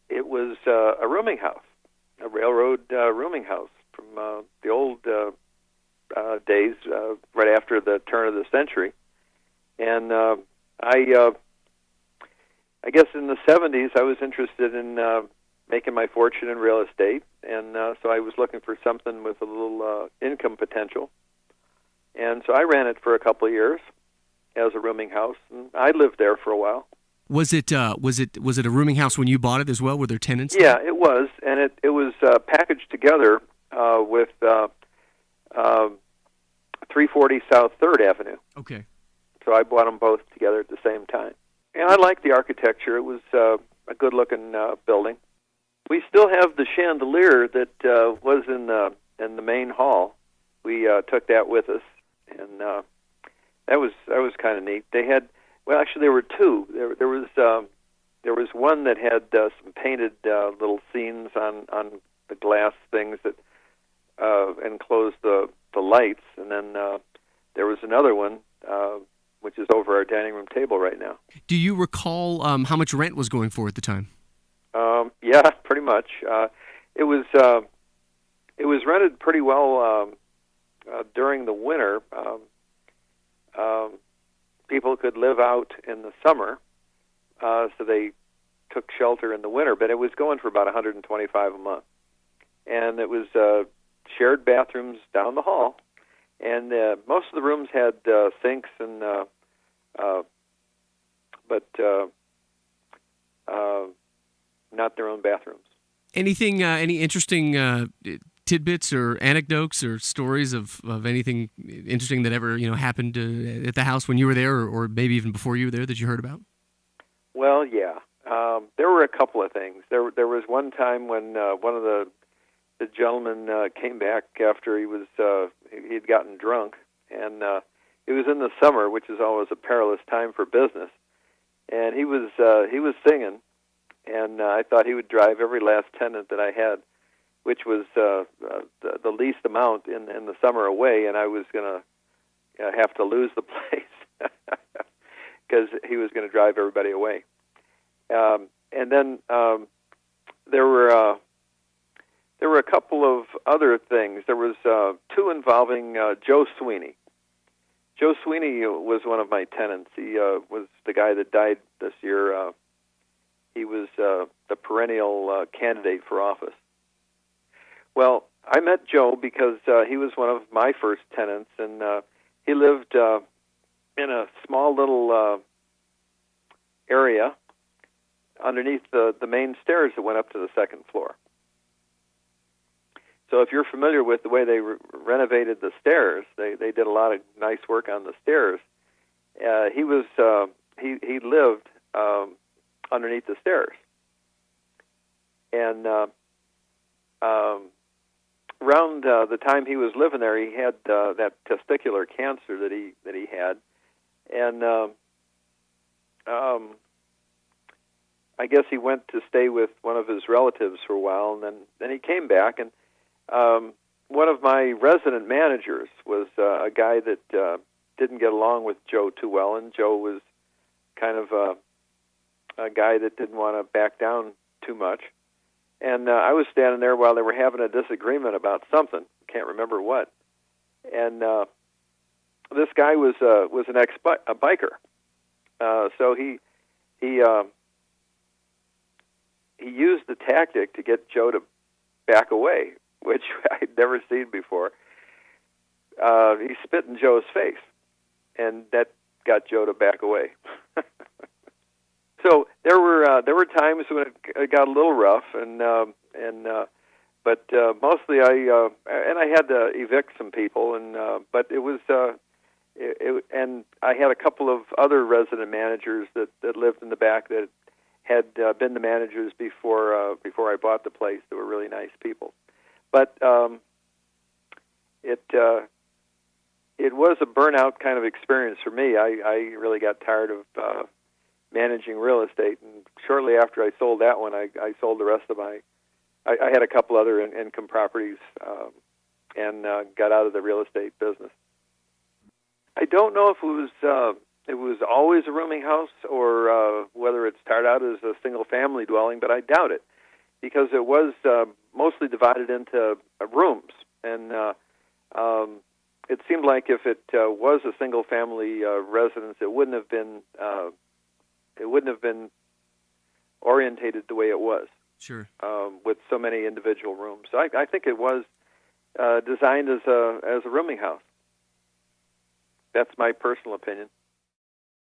it was a rooming house, a railroad rooming house from the old days, right after the turn of the century. And I guess in the 70s, I was interested in making my fortune in real estate, and so I was looking for something with a little income potential. And so I ran it for a couple of years as a rooming house, and I lived there for a while. Was it a rooming house when you bought it as well? Were there tenants? Yeah, it was, and it was packaged together with 340 South 3rd Avenue. Okay. So I bought them both together at the same time. And I liked the architecture. It was a good-looking building. We still have the chandelier that was in the main hall. We took that with us, and that was kind of neat. They had, well, actually there were two. There was one that had some painted little scenes on the glass things that enclosed the lights, and then there was another one which is over our dining room table right now. Do you recall how much rent was going for at the time? Yeah, pretty much. It was rented pretty well during the winter. People could live out in the summer, so they took shelter in the winter. But it was going for about $125 a month, and it was shared bathrooms down the hall. And most of the rooms had sinks, and but not their own bathrooms. Anything? Any interesting tidbits or anecdotes or stories of anything interesting that ever happened at the house when you were there, or maybe even before you were there, that you heard about? Well, yeah, there were a couple of things. There was one time when one of the gentleman came back after he'd gotten drunk, and it was in the summer, which is always a perilous time for business. And he was singing, and I thought he would drive every last tenant that I had, which was the least amount in the summer away, and I was going to have to lose the place because he was going to drive everybody away. And then there were a couple of other things. There was two involving Joe Sweeney. Joe Sweeney was one of my tenants. He was the guy that died this year. He was the perennial candidate for office. Well, I met Joe because he was one of my first tenants, and he lived in a small little area underneath the main stairs that went up to the second floor. So if you're familiar with the way they renovated the stairs, they did a lot of nice work on the stairs. He lived underneath the stairs, and around the time he was living there, he had that testicular cancer that he had, and I guess he went to stay with one of his relatives for a while, and then he came back. And one of my resident managers was a guy that didn't get along with Joe too well, and Joe was kind of a guy that didn't want to back down too much. And I was standing there while they were having a disagreement about something. Can't remember what. And this guy was an ex-biker. So he used the tactic to get Joe to back away, which I'd never seen before. He spit in Joe's face, and that got Joe to back away. So there were times when it got a little rough, but mostly I had to evict some people, but it was and I had a couple of other resident managers that lived in the back that had been the managers before I bought the place. They were really nice people, but it was a burnout kind of experience for me. I really got tired of managing real estate, and shortly after I sold that one, I sold the rest of my. I had a couple other income properties, and got out of the real estate business. I don't know if it was it was always a rooming house or whether it started out as a single-family dwelling, but I doubt it because it was mostly divided into rooms. And it seemed like if it was a single-family residence, it wouldn't have been orientated the way it was. Sure. With so many individual rooms. So I think it was designed as a rooming house. That's my personal opinion.